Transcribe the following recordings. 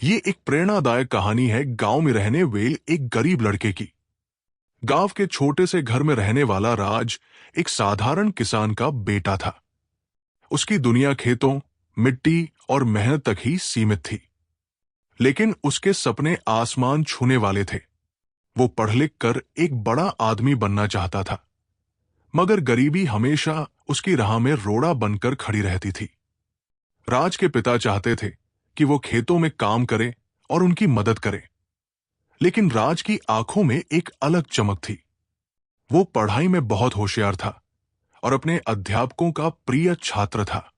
ये एक प्रेरणादायक कहानी है गांव में रहने वाले एक गरीब लड़के की। गांव के छोटे से घर में रहने वाला राज एक साधारण किसान का बेटा था। उसकी दुनिया खेतों, मिट्टी और मेहनत तक ही सीमित थी। लेकिन उसके सपने आसमान छूने वाले थे। वो पढ़ लिख कर एक बड़ा आदमी बनना चाहता था, मगर गरीबी हमेशा उसकी राह में रोड़ा बनकर खड़ी रहती थी। राज के पिता चाहते थे कि वो खेतों में काम करे और उनकी मदद करे, लेकिन राज की आंखों में एक अलग चमक थी। वो पढ़ाई में बहुत होशियार था और अपने अध्यापकों का प्रिय छात्र था।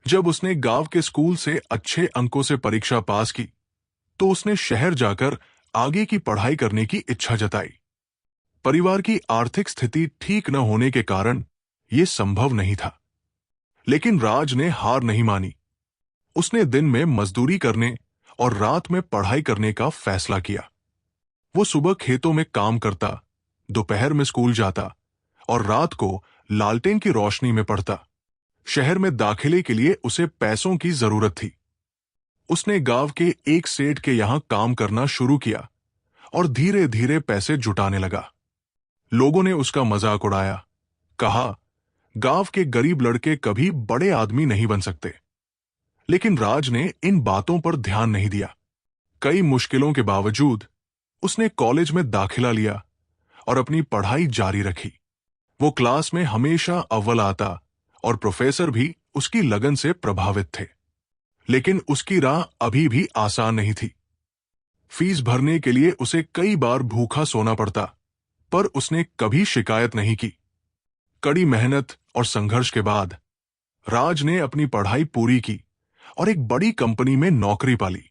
जब उसने गांव के स्कूल से अच्छे अंकों से परीक्षा पास की, तो उसने शहर जाकर आगे की पढ़ाई करने की इच्छा जताई। परिवार की आर्थिक स्थिति ठीक न होने के कारण यह संभव नहीं था, लेकिन राज ने हार नहीं मानी। उसने दिन में मजदूरी करने और रात में पढ़ाई करने का फैसला किया। वो सुबह खेतों में काम करता, दोपहर में स्कूल जाता और रात को लालटेन की रोशनी में पढ़ता। शहर में दाखिले के लिए उसे पैसों की जरूरत थी। उसने गांव के एक सेठ के यहां काम करना शुरू किया और धीरे धीरे पैसे जुटाने लगा। लोगों ने उसका मजाक उड़ाया, कहा, गांव के गरीब लड़के कभी बड़े आदमी नहीं बन सकते। लेकिन राज ने इन बातों पर ध्यान नहीं दिया। कई मुश्किलों के बावजूद उसने कॉलेज में दाखिला लिया और अपनी पढ़ाई जारी रखी। वो क्लास में हमेशा अव्वल आता और प्रोफेसर भी उसकी लगन से प्रभावित थे। लेकिन उसकी राह अभी भी आसान नहीं थी। फीस भरने के लिए उसे कई बार भूखा सोना पड़ता, पर उसने कभी शिकायत नहीं की। कड़ी मेहनत और संघर्ष के बाद राज ने अपनी पढ़ाई पूरी की और एक बड़ी कंपनी में नौकरी पाली।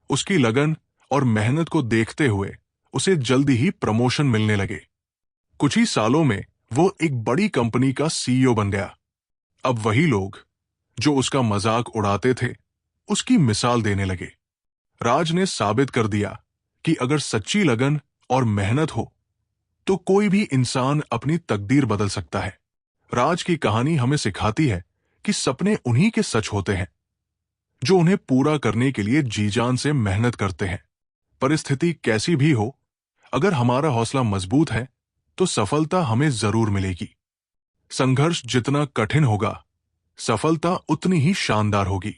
उसकी लगन और मेहनत को देखते हुए उसे जल्दी ही प्रमोशन मिलने लगे। कुछ ही सालों में वो एक बड़ी कंपनी का सीईओ बन गया। अब वही लोग जो उसका मजाक उड़ाते थे, उसकी मिसाल देने लगे। राज ने साबित कर दिया कि अगर सच्ची लगन और मेहनत हो तो कोई भी इंसान अपनी तकदीर बदल सकता है। राज की कहानी हमें सिखाती है कि सपने उन्हीं के सच होते हैं जो उन्हें पूरा करने के लिए जी जान से मेहनत करते हैं। परिस्थिति कैसी भी हो, अगर हमारा हौसला मजबूत है तो सफलता हमें जरूर मिलेगी। संघर्ष जितना कठिन होगा, सफलता उतनी ही शानदार होगी।